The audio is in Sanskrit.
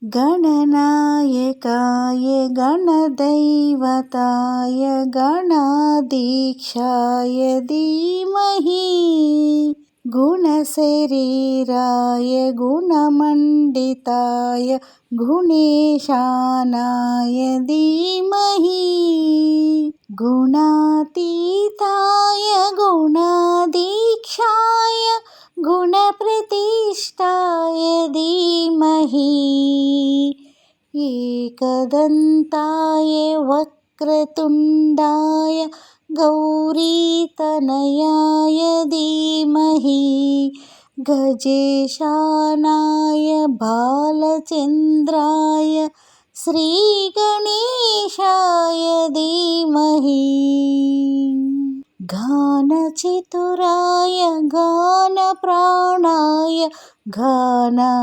गणनायकाय गणदैवताय गणाधीशाय धीमहि गुणशरीराय गुणमण्डिताय गुणेशानाय धीमहि गुणातीताय गुणाधीक्षाय गुणप्रतिष्ठाय धीमहि एकदन्ताय वक्रतुण्डाय गौरीतनयाय धीमहि गजेशानाय बालचन्द्राय श्रीगणेशाय धीमहि गानचतुराय गानप्राणाय गानान्तरात्मने